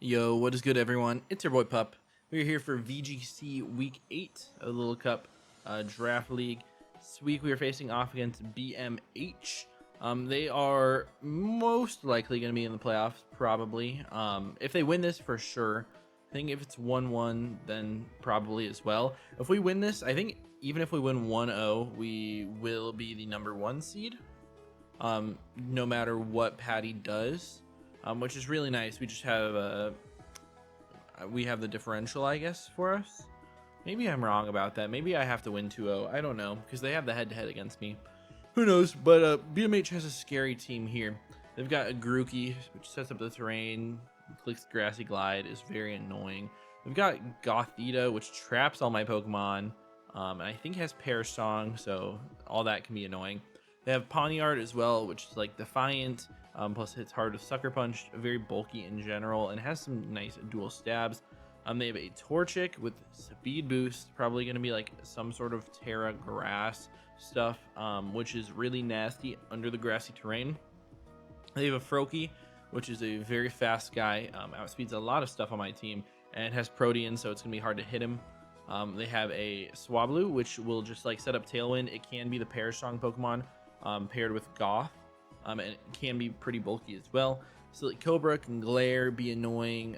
Yo, what is good, everyone? It's your boy Pup. We're here for VGC Week 8 of the Little Cup Draft League. This week we are facing off against BMH. They are most likely going to be in the playoffs, probably. If they win this, for sure. I think if it's 1-1, then probably as well. If we win this, I think even if we win 1-0, we will be the #1 seed, no matter what Patty does. Which is really nice. We just have we have the differential, I guess, for us. Maybe I'm wrong about that. Maybe I have to win 2-0. I don't know, because they have the head-to-head against me. Who knows? But BMH has a scary team here. They've got a Grookey, which sets up the terrain, clicks grassy glide, is very annoying. They've got Gothita, which traps all my Pokemon. And I think has Perish Song, so all that can be annoying. They have Pawniard as well, which is like Defiant, plus hits hard with Sucker Punch, very bulky in general, and has some nice dual stabs. They have a Torchic with speed boost, probably going to be like some sort of Terra grass stuff, which is really nasty under the grassy terrain. They have a Froakie, which is a very fast guy, outspeeds a lot of stuff on my team, and has Protean, so it's going to be hard to hit him. They have a Swablu, which will just like set up Tailwind. It can be the Perish Song Pokemon, paired with Goth, and it can be pretty bulky as well. Silly Cobra can glare, be annoying.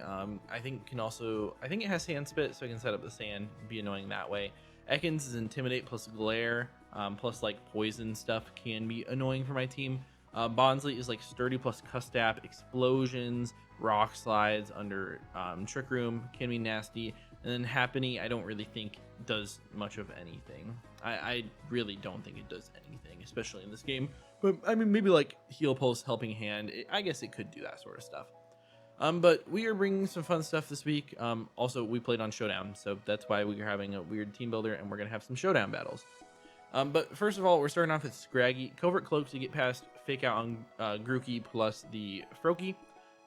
I think it has Sand Spit, so I can set up the sand, be annoying that way. Ekans is Intimidate plus Glare, plus like poison stuff can be annoying for my team. Bonsly is like Sturdy plus Custap, Explosions, Rock Slides under Trick Room can be nasty. And then Happiny, I don't really think does much of anything. I really don't think it does anything, especially in this game. But I mean, maybe like Heal Pulse, Helping Hand. I guess it could do that sort of stuff. But we are bringing some fun stuff this week. Also, we played on Showdown, so that's why we are having a weird team builder, and we're gonna have some Showdown battles. But first of all, we're starting off with Scraggy, Covert Cloak to get past Fake Out on Grookey plus the Froakie.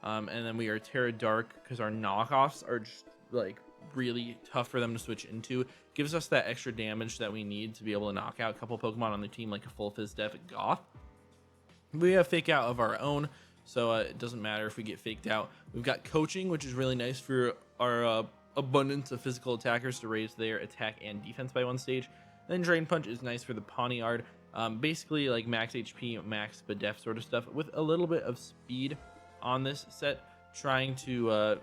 And then we are Terra Dark because our knockoffs are just like really tough for them to switch into. Gives us that extra damage that we need to be able to knock out a couple Pokemon on the team, like a full Fizz Def Goth. We have Fake Out of our own, so it doesn't matter if we get faked out. We've got Coaching, which is really nice for our abundance of physical attackers to raise their attack and defense by 1 stage. Then Drain Punch is nice for the Pawniard. Basically like max HP, max Def sort of stuff with a little bit of speed on this set, trying to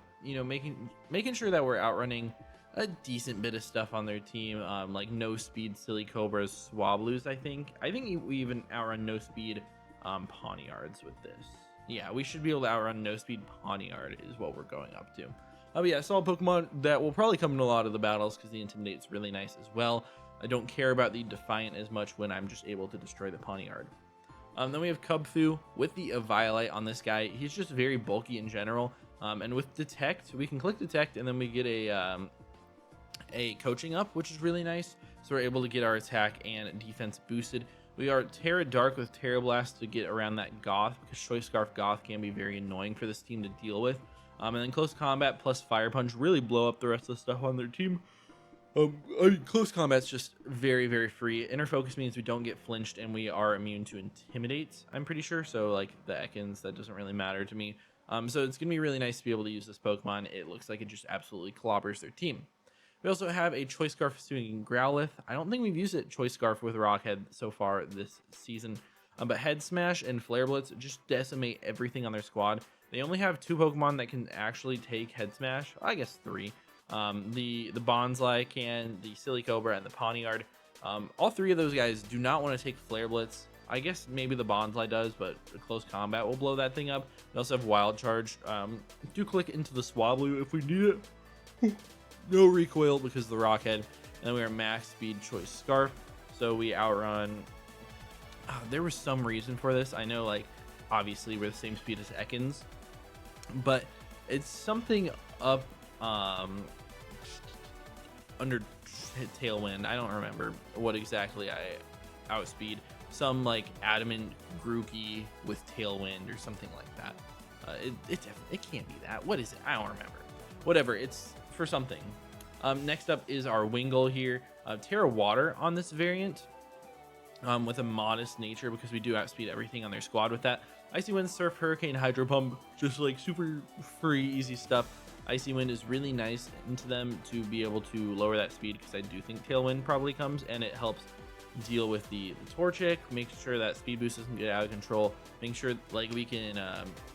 making sure that we're outrunning a decent bit of stuff on their team, like no speed Silly Cobras, Swablus. I think we even outrun no speed Pawniards with this. Yeah, we should be able to outrun no speed Pawniard is what we're going up to. But yeah, solid Pokemon that will probably come in a lot of the battles because the Intimidate's really nice as well. I don't care about the Defiant as much when I'm just able to destroy the Pawniard. Then we have Cubfu with the Eviolite on this guy. He's just very bulky in general. And with Detect, we can click Detect and then we get a Coaching up, which is really nice. So we're able to get our attack and defense boosted. We are Terra Dark with Terra Blast to get around that Goth, because Choice Scarf Goth can be very annoying for this team to deal with. And then Close Combat plus Fire Punch really blow up the rest of the stuff on their team. Close Combat's just very, very free. Inner Focus means we don't get flinched and we are immune to Intimidate, I'm pretty sure. So like the Ekans, that doesn't really matter to me. So it's going to be really nice to be able to use this Pokemon. It looks like it just absolutely clobbers their team. We also have a Choice Scarf swinging Growlithe. I don't think we've used it Choice Scarf with Rockhead so far this season. But Head Smash and Flare Blitz just decimate everything on their squad. They only have 2 Pokemon that can actually take Head Smash. I guess 3. The Bonsly can, the Silly Cobra, and the Pawniard. All 3 of those guys do not want to take Flare Blitz. I guess maybe the Bonsly does, but Close Combat will blow that thing up. We also have Wild Charge. Do click into the Swablu if we need it. No recoil because of the Rockhead. And then we are Max Speed Choice Scarf. So we outrun... there was some reason for this. I know, like, obviously we're the same speed as Ekans. But it's something up... under Tailwind. I don't remember what exactly I outspeed. Some like Adamant Grookey with Tailwind or something like that. It can't be that. What is it? I don't remember. Whatever. It's for something. Next up is our Wingull here. Terra Water on this variant. With a modest nature because we do outspeed everything on their squad with that. Icy Wind, Surf, Hurricane, Hydro Pump, just like super free, easy stuff. Icy Wind is really nice into them to be able to lower that speed, because I do think Tailwind probably comes, and it helps deal with the Torchic, make sure that speed boost doesn't get out of control, make sure like we can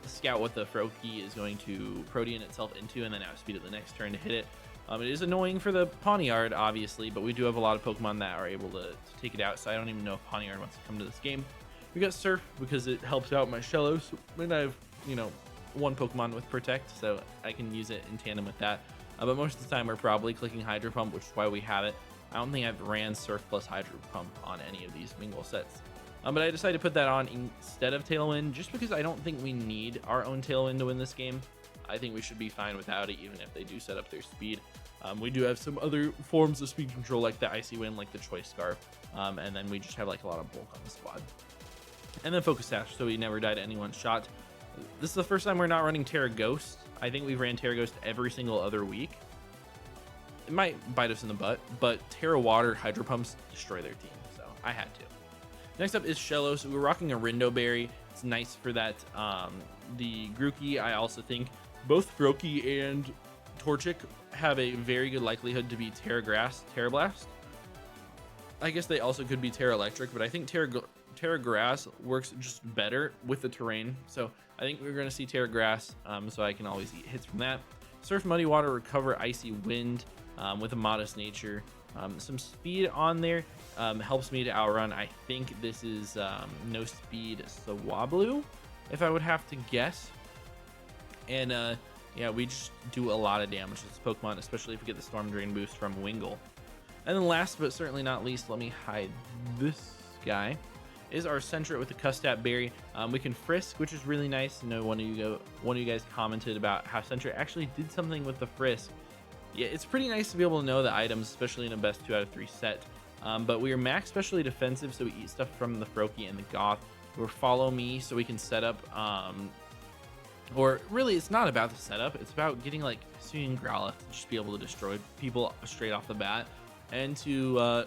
scout what the Froakie is going to Protean itself into, and then outspeed it the next turn to hit it. It is annoying for the Pawniard, obviously, but we do have a lot of Pokemon that are able to take it out, so I don't even know if Pawniard wants to come to this game. We got Surf because it helps out my Shellos, and I have, you know, one Pokemon with Protect, so I can use it in tandem with that. But most of the time we're probably clicking Hydro Pump, which is why we have it. I don't think I've ran Surf plus Hydro Pump on any of these Mingle sets. But I decided to put that on instead of Tailwind, just because I don't think we need our own Tailwind to win this game. I think we should be fine without it, even if they do set up their speed. We do have some other forms of speed control, like the Icy Wind, like the Choice Scarf, and then we just have like a lot of bulk on the squad. And then Focus Sash, so we never die to anyone's shot. This is the first time we're not running Terra Ghost. I think we've ran Terra Ghost every single other week. It might bite us in the butt, but Terra Water Hydro Pumps destroy their team, so I had to. Next up is Shellos. We're rocking a Rindo Berry. It's nice for that. The Grookey, I also think both Froakie and Torchic have a very good likelihood to be Terra Grass, Terra Blast. I guess they also could be Terra Electric, but I think Terra Grass works just better with the terrain. So I think we're going to see Terra Grass, so I can always eat hits from that. Surf Muddy Water, Recover Icy Wind with a Modest Nature. Some speed on there helps me to outrun. I think this is no speed Swablu, if I would have to guess. And yeah, we just do a lot of damage to this Pokemon, especially if we get the Storm Drain boost from Wingull. And then last but certainly not least, let me hide this guy, is our Sentret with the Custap Berry. We can Frisk, which is really nice. I know one of you guys commented about how Sentret actually did something with the Frisk. Yeah, it's pretty nice to be able to know the items, especially in a best 2 out of 3 set. But we are max specially defensive, so we eat stuff from the Froakie and the Goth. We're Follow Me, so we can set up, or really it's not about the setup, it's about getting like Hisuian Growlithe to just be able to destroy people straight off the bat, and to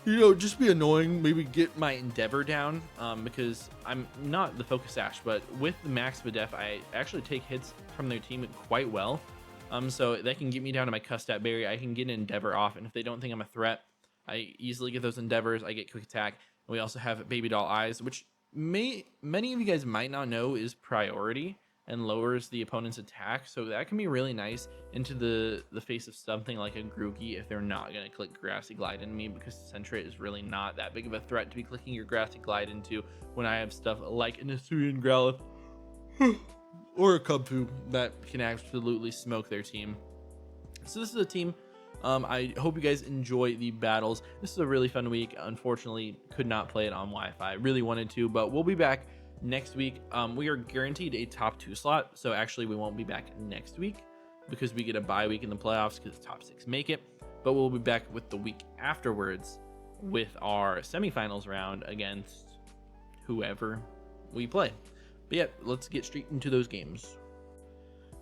you know, just be annoying, maybe get my Endeavor down, because I'm not the Focus Sash, but with the Max Videf, I actually take hits from their team quite well. So that can get me down to my Custap Berry. I can get an Endeavor off, and if they don't think I'm a threat, I easily get those Endeavors. I get Quick Attack, and we also have Baby Doll Eyes, which many of you guys might not know is priority and lowers the opponent's attack, so that can be really nice into the face of something like a Grookey if they're not going to click Grassy Glide into me, because Sentret is really not that big of a threat to be clicking your Grassy Glide into when I have stuff like an Hisuian Growlithe or a Kubfu that can absolutely smoke their team. So this is a team. I hope you guys enjoy the battles. This is a really fun week. Unfortunately, could not play it on Wi-Fi. Really wanted to, but we'll be back next week. We are guaranteed a top 2 slot, so actually we won't be back next week because we get a bye week in the playoffs because the top 6 make it, but we'll be back with the week afterwards with our semifinals round against whoever we play. But yeah, let's get straight into those games.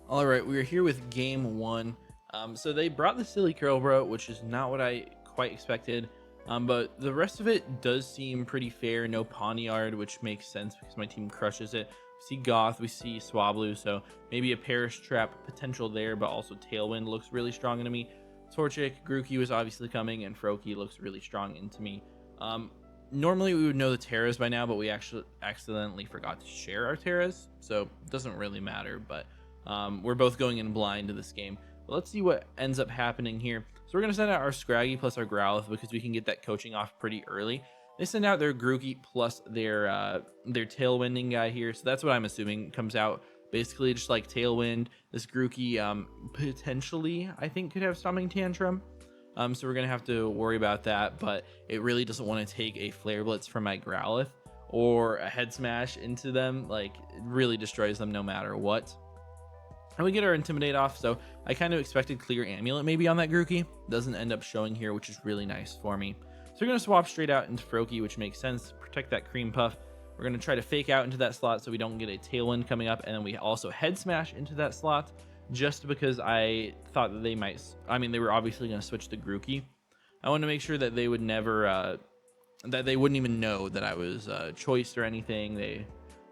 All right, we are here with game 1. So they brought the Silly Curlbro, which is not what I quite expected. But the rest of it does seem pretty fair. No Pawniard, which makes sense because my team crushes it. We see Goth, we see Swablu, so maybe a Perish Trap potential there, but also Tailwind looks really strong into me. Torchic, Grookey was obviously coming, and Froakie looks really strong into me. Normally we would know the Terras by now, but we actually accidentally forgot to share our Terras, so it doesn't really matter, but we're both going in blind to this game. But let's see what ends up happening here. So we're going to send out our Scraggy plus our Growlithe because we can get that coaching off pretty early. They send out their Grookey plus their Tailwinding guy here. So that's what I'm assuming comes out. Basically just like Tailwind. This Grookey potentially, I think, could have Stomping Tantrum. So we're going to have to worry about that. But it really doesn't want to take a Flare Blitz from my Growlithe or a Head Smash into them. Like, it really destroys them no matter what. And we get our Intimidate off, so I kind of expected Clear Amulet maybe on that Grookey. Doesn't end up showing here, which is really nice for me. So we're going to swap straight out into Froakie, which makes sense. Protect that Cream Puff. We're going to try to fake out into that slot so we don't get a Tailwind coming up. And then we also Head Smash into that slot just because I thought that they might... I mean, they were obviously going to switch the Grookey. I want to make sure that they would never... that they wouldn't even know that I was choiced or anything. They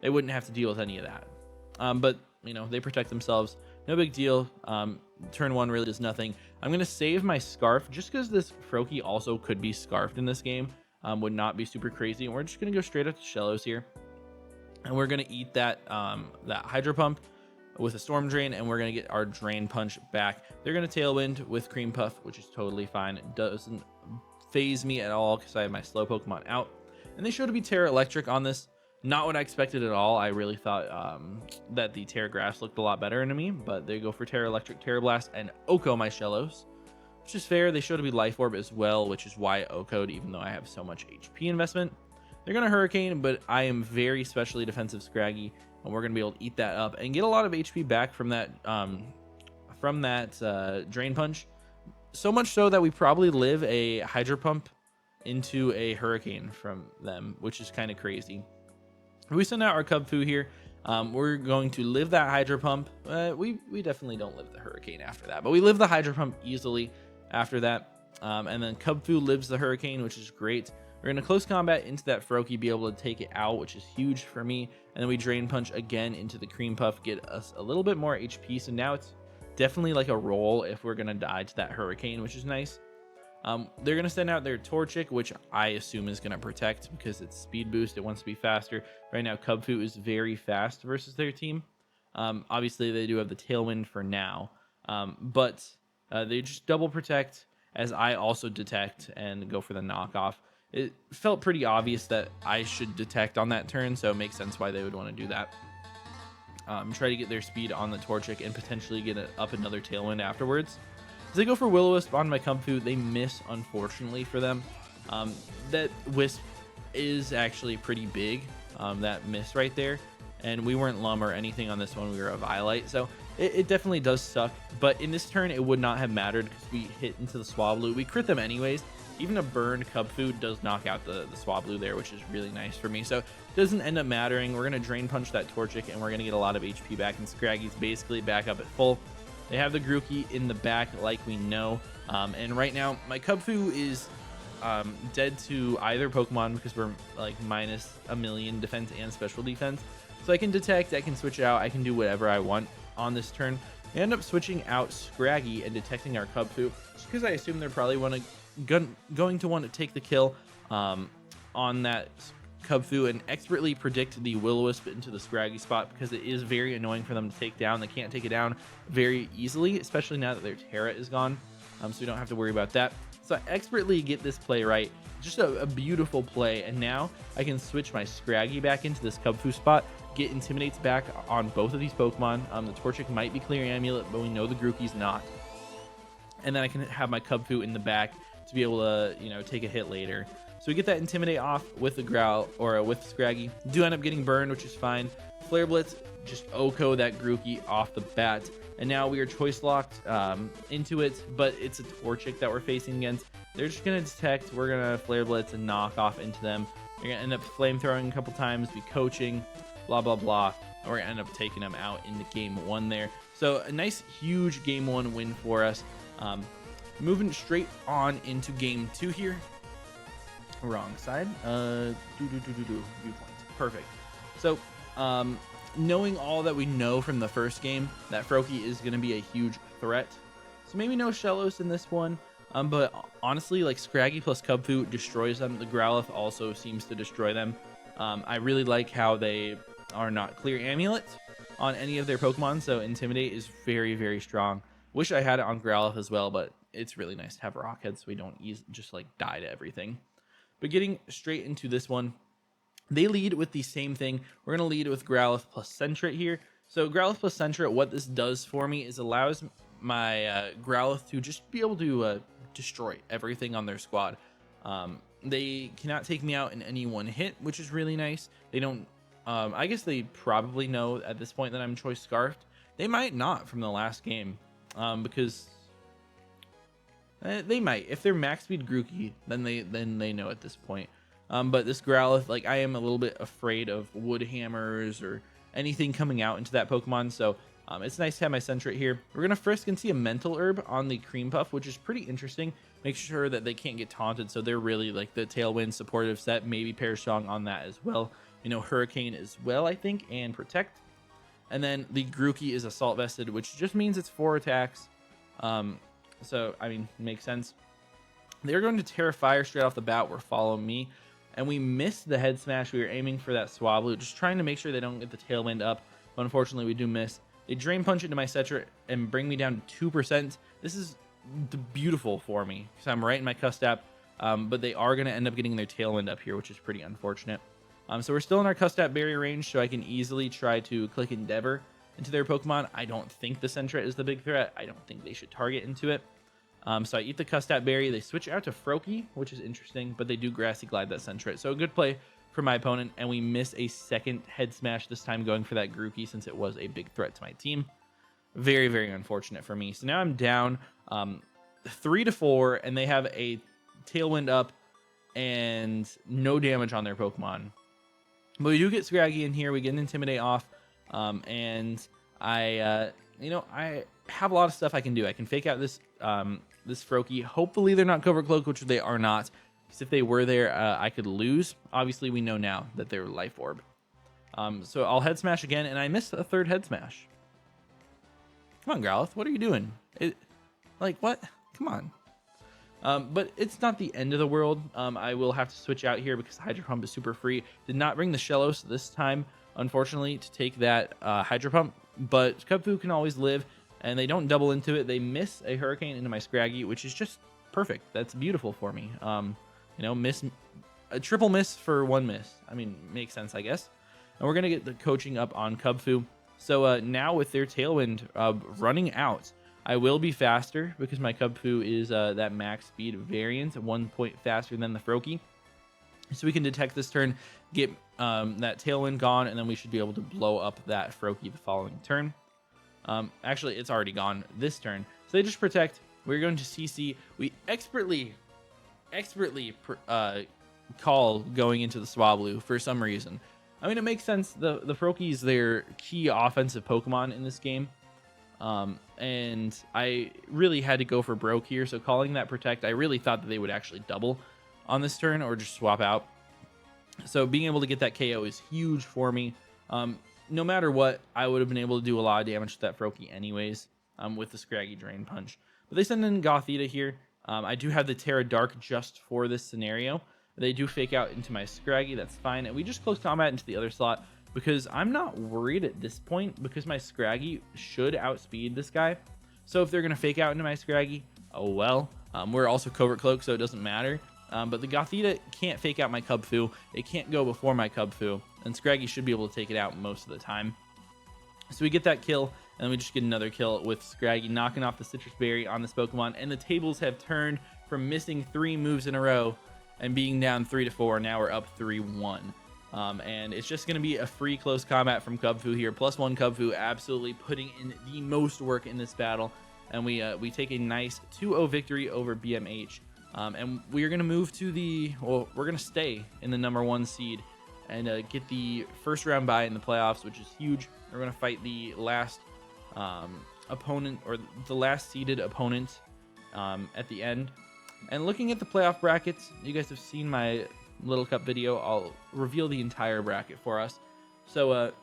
wouldn't have to deal with any of that. But... you know, they protect themselves. no big deal. Turn 1 really does nothing. I'm going to save my Scarf just because this Froakie also could be Scarfed in this game. Would not be super crazy. And we're just going to go straight up to Shellos here. And we're going to eat that Hydro Pump with a Storm Drain, and we're going to get our Drain Punch back. They're going to Tailwind with Cream Puff, which is totally fine. It doesn't phase me at all because I have my slow Pokemon out. And they show to be Terra Electric on this. Not what I expected at all. I really thought that the Terra Grass looked a lot better to me, but they go for Terra Electric, Terra Blast, and Oko my Shellos, which is fair. They show to be Life Orb as well, which is why Oko'd, even though I have so much HP investment. They're going to Hurricane, but I am very specially defensive Scraggy, and we're going to be able to eat that up and get a lot of HP back from that Drain Punch. So much so that we probably live a Hydro Pump into a Hurricane from them, which is kind of crazy. We send out our Cubfu here. We're going to live that Hydro Pump. We definitely don't live the Hurricane after that, but we live the Hydro Pump easily after that. And then Cubfu lives the Hurricane, which is great. We're going to close combat into that Froakie, be able to take it out, which is huge for me. And then we Drain Punch again into the Cream Puff, get us a little bit more HP. So now it's definitely like a roll if we're going to die to that Hurricane, which is nice. They're going to send out their Torchic, which I assume is going to protect because it's speed boost. It wants to be faster. Right now, Cubfu is very fast versus their team. Obviously, they do have the Tailwind for now, but they just double protect as I also detect and go for the knockoff. It felt pretty obvious that I should detect on that turn, so it makes sense why they would want to do that. Try to get their speed on the Torchic and potentially get up another Tailwind afterwards. As they go for Will-O-Wisp on my Cubfu, they miss, unfortunately for them. That Wisp is actually pretty big, that miss right there. And we weren't Lum or anything on this one. We were a Violite, so it definitely does suck. But in this turn, it would not have mattered because we hit into the Swablu. We crit them anyways. Even a burned Cubfu does knock out the Swablu there, which is really nice for me. So it doesn't end up mattering. We're going to Drain Punch that Torchic, and we're going to get a lot of HP back. And Scraggy's basically back up at full. They have the Grookey in the back like we know. And right now, my Cubfu is dead to either Pokemon because we're like minus a million defense and special defense. So I can detect, I can switch out, I can do whatever I want on this turn. I end up switching out Scraggy and detecting our Cubfu just because I assume they're probably going to want to take the kill on that Cubfu and expertly predict the Will-O-Wisp into the Scraggy spot because it is very annoying for them to take down. They can't take it down very easily, especially now that their Terra is gone, so we don't have to worry about that. So I expertly get this play right. Just a beautiful play, and now I can switch my Scraggy back into this Cubfu spot, get Intimidates back on both of these Pokemon. The Torchic might be Clear Amulet, but we know the Grookey's not. And then I can have my Cubfu in the back to be able to, take a hit later. So we get that Intimidate off with the Growl, or with Scraggy. Do end up getting burned, which is fine. Flare Blitz, just Oko that Grookey off the bat. And now we are choice locked into it, but it's a Torchic that we're facing against. They're just going to detect. We're going to Flare Blitz and knock off into them. They're going to end up flamethrowing a couple times, be coaching, blah, blah, blah. And we're going to end up taking them out into game 1 there. So a nice, huge game 1 win for us. Moving straight on into game 2 here. Wrong side. Viewpoint. Perfect. So, knowing all that we know from the first game, that Froakie is going to be a huge threat. So maybe no Shellos in this one. But honestly, like Scraggy plus Cubfu destroys them. The Growlithe also seems to destroy them. I really like how they are not Clear Amulet on any of their Pokemon. So Intimidate is very, very strong. Wish I had it on Growlithe as well, but it's really nice to have Rockhead so we don't just like die to everything. But getting straight into this one, they lead with the same thing. We're going to lead with Growlithe plus Sentret here. So Growlithe plus Sentret, what this does for me is allows my Growlithe to just be able to destroy everything on their squad. They cannot take me out in any one hit, which is really nice. They don't, I guess they probably know at this point that I'm Choice Scarfed. They might not from the last game, because they might. If they're max speed Grookey, then they know at this point. But this Growlithe, like, I am a little bit afraid of wood hammers or anything coming out into that Pokemon. So it's nice to have my Sentret here. We're gonna frisk and see a Mental Herb on the Cream Puff, which is pretty interesting. Make sure that they can't get taunted, so they're really like the Tailwind supportive set. Maybe Perish Song on that as well. Hurricane as well, I think, and Protect. And then the Grookey is assault vested, which just means it's 4 attacks. So I mean, makes sense. They're going to Terra Fire straight off the bat. We're following me, and we missed the head smash. We were aiming for that Swablu, just trying to make sure they don't get the tailwind up. But unfortunately, we do miss. They Drain Punch into my Cetra and bring me down to 2%. This is beautiful for me because I'm right in my Custap. But they are going to end up getting their tailwind up here, which is pretty unfortunate. So we're still in our Custap barrier range, so I can easily try to click Endeavor into their Pokemon. I don't think the Sentret is the big threat. I don't think they should target into it. So I eat the Custap Berry. They switch out to Froakie, which is interesting, but they do Grassy Glide that Sentret. So a good play for my opponent, and we miss a second head smash, this time going for that Grookey since it was a big threat to my team. Very, very unfortunate for me. So now I'm down 3-4, and they have a tailwind up and no damage on their Pokemon. But we do get Scraggy in here. We get an Intimidate off, and I have a lot of stuff I can do. I can fake out this this Froakie. Hopefully they're not Covert Cloak, which they are not. Because if they were there, I could lose. Obviously, we know now that they're Life Orb. So I'll Head Smash again, and I missed a third Head Smash. Come on, Growlithe. What are you doing? Like, what? Come on. But it's not the end of the world. I will have to switch out here because Hydro Pump is super free. Did not bring the Shellos this time, unfortunately, to take that Hydro Pump. But Cubfu can always live, and they don't double into it. They miss a Hurricane into my Scraggy, which is just perfect. That's beautiful for me. Miss a triple miss for 1 miss. I mean, makes sense, I guess. And we're going to get the coaching up on Cubfu. So now with their Tailwind running out, I will be faster because my Cubfu is that max speed variant, 1 point faster than the Froakie. So we can detect this turn, get that Tailwind gone, and then we should be able to blow up that Froakie the following turn. Actually, it's already gone this turn. So they just protect. We're going to CC. We expertly call going into the Swablu for some reason. I mean, it makes sense. The Froakie is their key offensive Pokemon in this game. And I really had to go for broke here. So calling that protect, I really thought that they would actually double on this turn or just swap out. So being able to get that KO is huge for me. No matter what, I would have been able to do a lot of damage to that Froakie anyways, with the Scraggy Drain Punch. But they send in Gothita here. I do have the Terra Dark just for this scenario. They do fake out into my Scraggy. That's fine. And we just close combat into the other slot because I'm not worried at this point because my Scraggy should outspeed this guy. So if they're going to fake out into my Scraggy, oh well. We're also Covert Cloak, so it doesn't matter. But the Gothita can't fake out my Cubfu. It can't go before my Cubfu. And Scraggy should be able to take it out most of the time. So we get that kill, and then we just get another kill with Scraggy knocking off the Citrus Berry on this Pokemon. And the tables have turned from missing 3 moves in a row and being down 3-4. Now we're up 3-1. And it's just going to be a free close combat from Cubfu here. +1 Cubfu absolutely putting in the most work in this battle. And we take a nice 2-0 victory over BMH. And we are going to move to we're going to stay in the #1 seed and get the first round bye in the playoffs, which is huge. We're going to fight the last opponent, or the last seeded opponent at the end. And looking at the playoff brackets, you guys have seen my Little Cup video. I'll reveal the entire bracket for us. So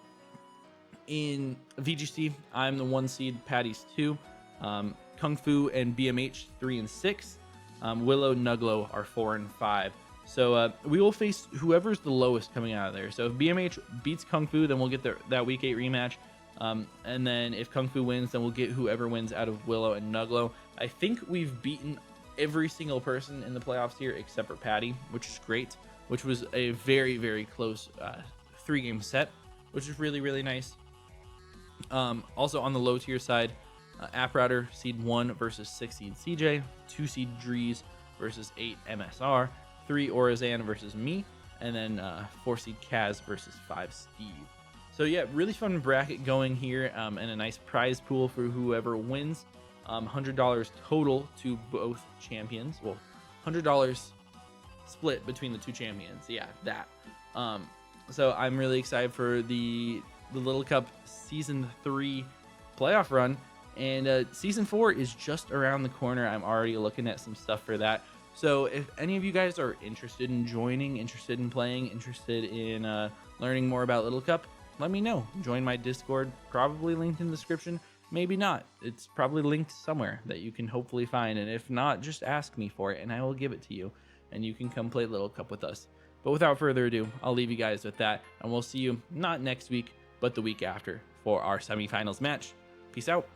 in VGC, I'm the 1 seed, Patty's 2, Kung Fu and BMH 3 and 6. Willow, Nuglo are 4 and 5. So we will face whoever's the lowest coming out of there. So if BMH beats Kung Fu, then we'll get that Week 8 rematch. And then if Kung Fu wins, then we'll get whoever wins out of Willow and Nuglo. I think we've beaten every single person in the playoffs here except for Patty, which is great, which was a very, very close 3-game set, which is really, really nice. Also on the low tier side, App Router seed 1 versus 6 seed CJ, 2 seed Drees versus 8 MSR, 3 Orizan versus me, and then 4 seed Kaz versus 5 Steve. So yeah, really fun bracket going here, and a nice prize pool for whoever wins. $100 total to both champions. Well, $100 split between the 2 champions. Yeah, that. So I'm really excited for the Little Cup Season 3 playoff run. And Season 4 is just around the corner. I'm already looking at some stuff for that. So if any of you guys are interested in joining, interested in playing, interested in learning more about Little Cup, let me know. Join my Discord, probably linked in the description. Maybe not. It's probably linked somewhere that you can hopefully find. And if not, just ask me for it and I will give it to you. And you can come play Little Cup with us. But without further ado, I'll leave you guys with that. And we'll see you not next week, but the week after for our semifinals match. Peace out.